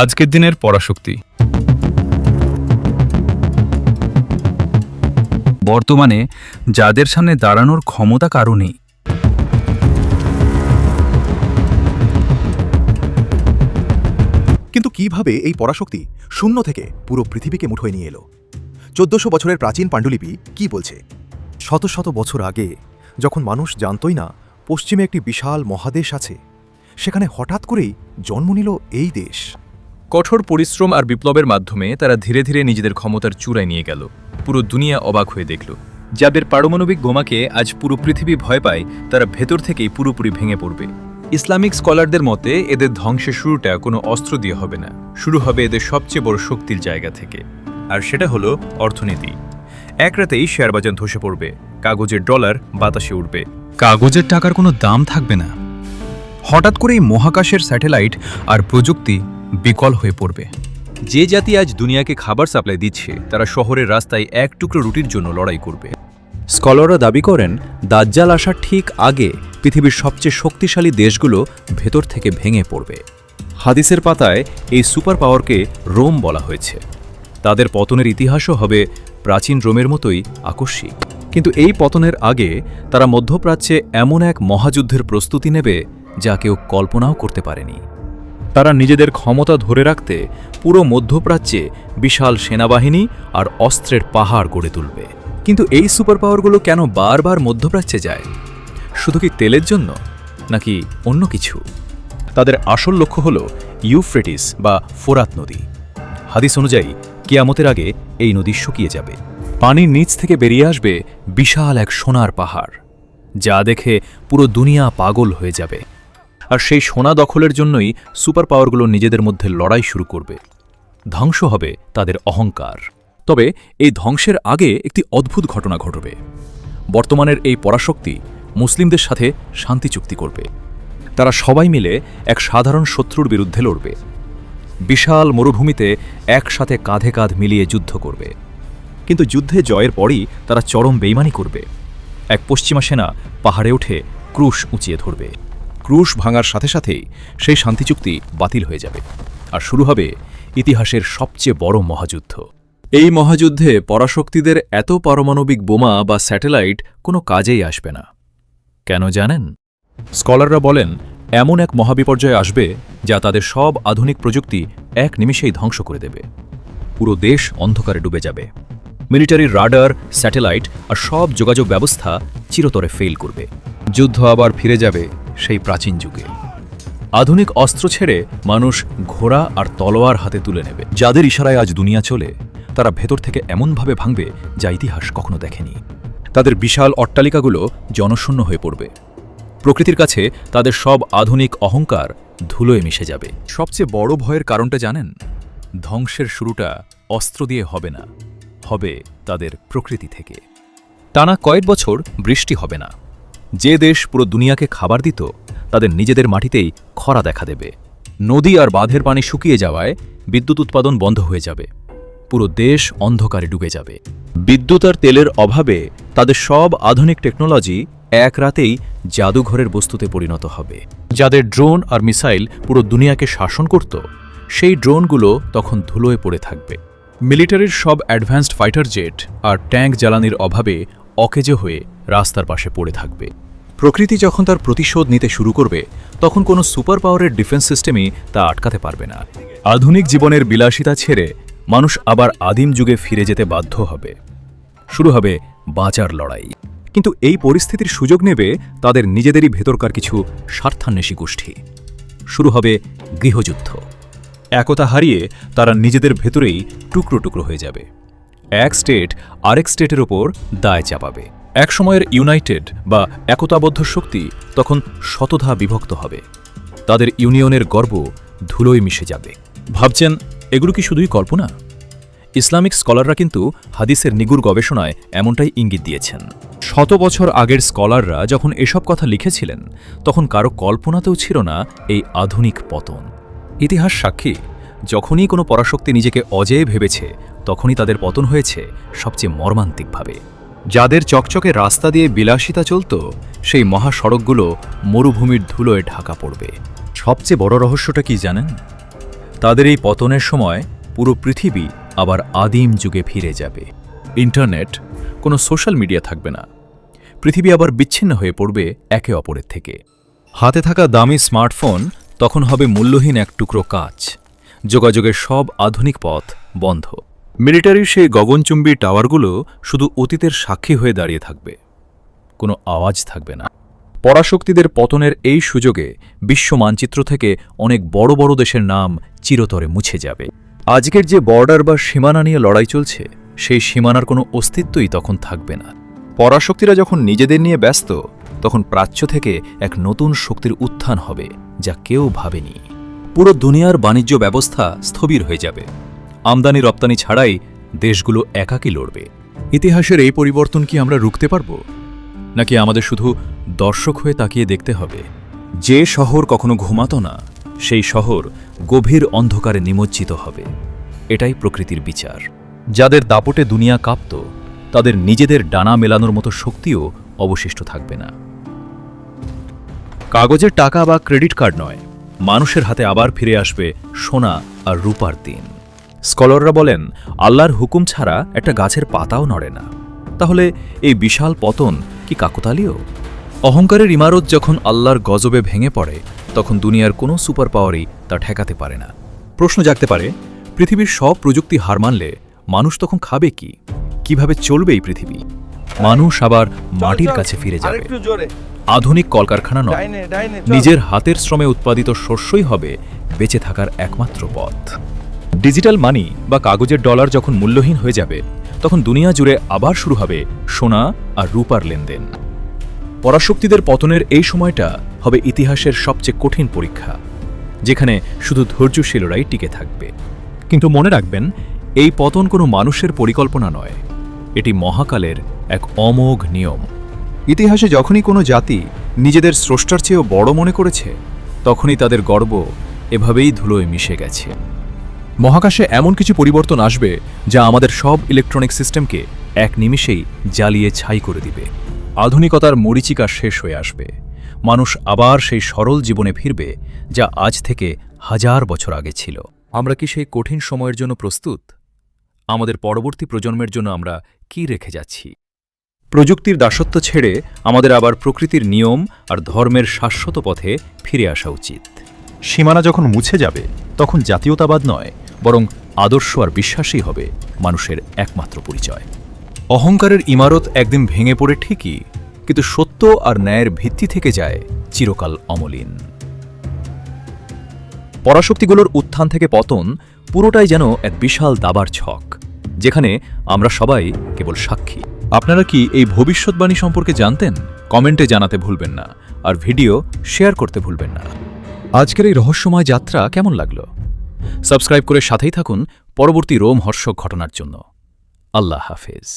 আজকের দিনের পরাশক্তি। বর্তমানে যাদের সামনে দাঁড়ানোর ক্ষমতা কারও নেই, কিন্তু কিভাবে এই পরাশক্তি শূন্য থেকে পুরো পৃথিবীকে মুঠোয় নিয়ে এলো? 1400 বছরের প্রাচীন পাণ্ডুলিপি কি বলছে? শত শত বছর আগে, যখন মানুষ জানতই না পশ্চিমে একটি বিশাল মহাদেশ আছে, সেখানে হঠাৎ করেই জন্ম নিল এই দেশ। কঠোর পরিশ্রম আর বিপ্লবের মাধ্যমে তারা ধীরে ধীরে নিজেদের ক্ষমতার চূড়ায় নিয়ে গেল। পুরো দুনিয়া অবাক হয়ে দেখল। যাদের পারমাণবিক বোমাকে আজ পুরো পৃথিবী ভয় পায়, তারা ভেতর থেকেই পুরোপুরি ভেঙে পড়বে। ইসলামিক স্কলারদের মতে এদের ধ্বংসের শুরুটা কোনো অস্ত্র দিয়ে হবে না, শুরু হবে এদের সবচেয়ে বড় শক্তির জায়গা থেকে, আর সেটা হলো অর্থনীতি। এক রাতেই শেয়ার বাজার ধসে পড়বে, কাগজের ডলার বাতাসে উঠবে, কাগজের টাকার কোনো দাম থাকবে না। হঠাৎ করেই মহাকাশের স্যাটেলাইট আর প্রযুক্তি বিকল হয়ে পড়বে। যে জাতি আজ দুনিয়াকে খাবার সাপ্লাই দিচ্ছে, তারা শহরের রাস্তায় এক টুকরো রুটির জন্য লড়াই করবে। স্কলাররা দাবি করেন, দাজ্জাল আসার ঠিক আগে পৃথিবীর সবচেয়ে শক্তিশালী দেশগুলো ভেতর থেকে ভেঙে পড়বে। হাদিসের পাতায় এই সুপার পাওয়ারকে রোম বলা হয়েছে। তাদের পতনের ইতিহাসও হবে প্রাচীন রোমের মতোই আকস্মিক। কিন্তু এই পতনের আগে তারা মধ্যপ্রাচ্যে এমন এক মহাযুদ্ধের প্রস্তুতি নেবে যা কেউ কল্পনাও করতে পারেনি। তারা নিজেদের ক্ষমতা ধরে রাখতে পুরো মধ্যপ্রাচ্যে বিশাল সেনাবাহিনী আর অস্ত্রের পাহাড় গড়ে তুলবে। কিন্তু এই সুপার পাওয়ারগুলো কেন বারবার মধ্যপ্রাচ্যে যায়? শুধু কি তেলের জন্য, নাকি অন্য কিছু? তাদের আসল লক্ষ্য হল ইউফ্রেটিস বা ফোরাত নদী। হাদিস অনুযায়ী কিয়ামতের আগে এই নদী শুকিয়ে যাবে, পানির নিচ থেকে বেরিয়ে আসবে বিশাল এক সোনার পাহাড়, যা দেখে পুরো দুনিয়া পাগল হয়ে যাবে। আর সেই সোনা দখলের জন্যই সুপার পাওয়ারগুলো নিজেদের মধ্যে লড়াই শুরু করবে। ধ্বংস হবে তাদের অহংকার। তবে এই ধ্বংসের আগে একটি অদ্ভুত ঘটনা ঘটবে। বর্তমানের এই পরাশক্তি মুসলিমদের সাথে শান্তি চুক্তি করবে। তারা সবাই মিলে এক সাধারণ শত্রুর বিরুদ্ধে লড়বে। বিশাল মরুভূমিতে একসাথে কাঁধে কাঁধ মিলিয়ে যুদ্ধ করবে। কিন্তু যুদ্ধে জয়ের পরই তারা চরম বেইমানি করবে। এক পশ্চিমা সেনা পাহাড়ে উঠে ক্রুশ উঁচিয়ে ধরবে। ক্রুশ ভাঙার সাথে সাথেই সেই শান্তি চুক্তি বাতিল হয়ে যাবে, আর শুরু হবে ইতিহাসের সবচেয়ে বড় মহাযুদ্ধ। এই মহাযুদ্ধে পরাশক্তিদের এত পারমাণবিক বোমা বা স্যাটেলাইট কোনো কাজেই আসবে না। কেন জানেন? স্কলাররা বলেন, এমন এক মহাবিপর্যয় আসবে যা তাদের সব আধুনিক প্রযুক্তি এক নিমিষেই ধ্বংস করে দেবে। পুরো দেশ অন্ধকারে ডুবে যাবে। মিলিটারির রাডার, স্যাটেলাইট আর সব যোগাযোগ ব্যবস্থা চিরতরে ফেল করবে। যুদ্ধ আবার ফিরে যাবে সেই প্রাচীন যুগে। আধুনিক অস্ত্র ছেড়ে মানুষ ঘোড়া আর তলোয়ার হাতে তুলে নেবে। যাদের ইশারায় আজ দুনিয়া চলে, তারা ভেতর থেকে এমনভাবে ভাঙবে যা ইতিহাস কখনো দেখেনি। তাদের বিশাল অট্টালিকাগুলো জনশূন্য হয়ে পড়বে। প্রকৃতির কাছে তাদের সব আধুনিক অহংকার ধুলোয় মিশে যাবে। সবচেয়ে বড় ভয়ের কারণটা জানেন? ধ্বংসের শুরুটা অস্ত্র দিয়ে হবে না, হবে তাদের প্রকৃতি থেকে। টানা কয়েক বছর বৃষ্টি হবে না। যে দেশ পুরো দুনিয়াকে খাবার দিত, তাদের নিজেদের মাটিতেই খরা দেখা দেবে। নদী আর বাঁধের পানি শুকিয়ে যাওয়ায় বিদ্যুৎ উৎপাদন বন্ধ হয়ে যাবে। পুরো দেশ অন্ধকারে ডুবে যাবে। বিদ্যুৎ আর তেলের অভাবে তাদের সব আধুনিক টেকনোলজি এক রাতেই জাদুঘরের বস্তুতে পরিণত হবে। যাদের ড্রোন আর মিসাইল পুরো দুনিয়াকে শাসন করত, সেই ড্রোনগুলো তখন ধুলোয় পড়ে থাকবে। মিলিটারির সব অ্যাডভান্সড ফাইটার জেট আর ট্যাঙ্ক জ্বালানির অভাবে অকেজো হয়ে রাস্তার পাশে পড়ে থাকবে। প্রকৃতি যখন তার প্রতিশোধ নিতে শুরু করবে, তখন কোনো সুপার পাওয়ারের ডিফেন্স সিস্টেমই তা আটকাতে পারবে না। আধুনিক জীবনের বিলাসিতা ছেড়ে মানুষ আবার আদিম যুগে ফিরে যেতে বাধ্য হবে। শুরু হবে বাঁচার লড়াই। কিন্তু এই পরিস্থিতির সুযোগ নেবে তাদের নিজেদেরই ভেতরকার কিছু স্বার্থান্বেষী গোষ্ঠী। শুরু হবে গৃহযুদ্ধ। একতা হারিয়ে তারা নিজেদের ভেতরেই টুকরো টুকরো হয়ে যাবে। এক স্টেট আরেক স্টেটের ওপর দায় চাপাবে। এক সময়ের ইউনাইটেড বা একতাবদ্ধ শক্তি তখন শতধা বিভক্ত হবে। তাদের ইউনিয়নের গর্ব ধুলোয় মিশে যাবে। ভাবছেন এগুলো কি শুধুই কল্পনা? ইসলামিক স্কলাররা কিন্তু হাদিসের নিগুড় গবেষণায় এমনটাই ইঙ্গিত দিয়েছেন। শত বছর আগের স্কলাররা যখন এসব কথা লিখেছিলেন, তখন কারো কল্পনাতেও ছিল না এই আধুনিক পতন। ইতিহাস সাক্ষী, যখনই কোনো পরাশক্তি নিজেকে অজেয় ভেবেছে, তখনই তাদের পতন হয়েছে সবচেয়ে মর্মান্তিকভাবে। যাদের চকচকে রাস্তা দিয়ে বিলাসিতা চলত, সেই মহাসড়কগুলো মরুভূমির ধুলোয় ঢাকা পড়বে। সবচেয়ে বড় রহস্যটা কি জানেন? তাদের এই পতনের সময় পুরো পৃথিবী আবার আদিম যুগে ফিরে যাবে। ইন্টারনেট, কোনো সোশ্যাল মিডিয়া থাকবে না। পৃথিবী আবার বিচ্ছিন্ন হয়ে পড়বে একে অপরের থেকে। হাতে থাকা দামি স্মার্টফোন তখন হবে মূল্যহীন এক টুকরো কাঁচ। যোগাযোগের সব আধুনিক পথ বন্ধ। মিলিটারির সেই গগনচুম্বী টাওয়ারগুলো শুধু অতীতের সাক্ষী হয়ে দাঁড়িয়ে থাকবে। কোনো আওয়াজ থাকবে না। পরাশক্তিদের পতনের এই সুযোগে বিশ্ব মানচিত্র থেকে অনেক বড় বড় দেশের নাম চিরতরে মুছে যাবে। আজকের যে বর্ডার বা সীমানা নিয়ে লড়াই চলছে, সেই সীমানার কোনো অস্তিত্বই তখন থাকবে না। পরাশক্তিরা যখন নিজেদের নিয়ে ব্যস্ত, তখন প্রাচ্য থেকে এক নতুন শক্তির উত্থান হবে, যা কেউ ভাবেনি। পুরো দুনিয়ার বাণিজ্য ব্যবস্থা স্থবির হয়ে যাবে। আমদানি রপ্তানি ছাড়াই দেশগুলো একাকী লড়বে। ইতিহাসের এই পরিবর্তন কি আমরা রুখতে পারব, নাকি আমাদের শুধু দর্শক হয়ে তাকিয়ে দেখতে হবে? যে শহর কখনো ঘুমাতো না, সেই শহর গভীর অন্ধকারে নিমজ্জিত হবে। এটাই প্রকৃতির বিচার। যাদের দাপটে দুনিয়া কাঁপত, তাদের নিজেদের ডানা মেলানোর মতো শক্তিও অবশিষ্ট থাকবে না। কাগজের টাকা বা ক্রেডিট কার্ড নয়, মানুষের হাতে আবার ফিরে আসবে সোনা আর রূপার দিন। স্কলাররা বলেন, আল্লাহর হুকুম ছাড়া একটা গাছের পাতাও নড়ে না। তাহলে এই বিশাল পতন কি কাকতালীয়? অহংকারের ইমারত যখন আল্লাহর গজবে ভেঙে পড়ে, তখন দুনিয়ার কোনো সুপার পাওয়ারই তা ঠেকাতে পারে না। প্রশ্ন জাগতে পারে, পৃথিবীর সব প্রযুক্তি হার মানলে মানুষ তখন খাবে কি? কিভাবে চলবে এই পৃথিবী? মানুষ আবার মাটির কাছে ফিরে যাবে। আধুনিক কলকারখানা নয়, নিজের হাতের শ্রমে উৎপাদিত শস্যই হবে বেঁচে থাকার একমাত্র পথ। ডিজিটাল মানি বা কাগজের ডলার যখন মূল্যহীন হয়ে যাবে, তখন দুনিয়া জুড়ে আবার শুরু হবে সোনা আর রূপার লেনদেন। পরাশক্তিদের পতনের এই সময়টা হবে ইতিহাসের সবচেয়ে কঠিন পরীক্ষা, যেখানে শুধু ধৈর্যশীলরাই টিকে থাকবে। কিন্তু মনে রাখবেন, এই পতন কোনো মানুষের পরিকল্পনা নয়, এটি মহাকালের এক অমোঘ নিয়ম। ইতিহাসে যখনই কোনো জাতি নিজেদের স্রষ্টার চেয়েও বড় মনে করেছে, তখনই তাদের গর্ব এভাবেই ধুলোয় মিশে গেছে। মহাকাশে এমন কিছু পরিবর্তন আসবে, যা আমাদের সব ইলেকট্রনিক সিস্টেমকে এক নিমিষেই জ্বালিয়ে ছাই করে দিবে। আধুনিকতার মরীচিকা শেষ হয়ে আসবে। মানুষ আবার সেই সরল জীবনে ফিরবে, যা আজ থেকে 1000 বছর আগে ছিল। আমরা কি সেই কঠিন সময়ের জন্য প্রস্তুত? আমাদের পরবর্তী প্রজন্মের জন্য আমরা কি রেখে যাচ্ছি? প্রযুক্তির দাসত্ব ছেড়ে আমাদের আবার প্রকৃতির নিয়ম আর ধর্মের শাশ্বত পথে ফিরে আসা উচিত। সীমানা যখন মুছে যাবে, তখন জাতীয়তাবাদ নয়, বরং আদর্শ আর বিশ্বাসই হবে মানুষের একমাত্র পরিচয়। অহংকারের ইমারত একদিন ভেঙে পড়ে ঠিকই, কিন্তু সত্য আর ন্যায়ের ভিত্তি থেকে যায় চিরকাল অমলিন। পরাশক্তিগুলোর উত্থান থেকে পতন পুরোটাই যেন এক বিশাল দাবার ছক, যেখানে আমরা সবাই কেবল সাক্ষী। আপনারা কি এই ভবিষ্যৎবাণী সম্পর্কে জানতেন? কমেন্টে জানাতে ভুলবেন না, আর ভিডিও শেয়ার করতে ভুলবেন না। আজকের এই রহস্যময় যাত্রা কেমন লাগলো? সাবস্ক্রাইব করে সাথেই থাকুন পরবর্তী রোমহর্ষক ঘটনার জন্য। আল্লাহ হাফেজ।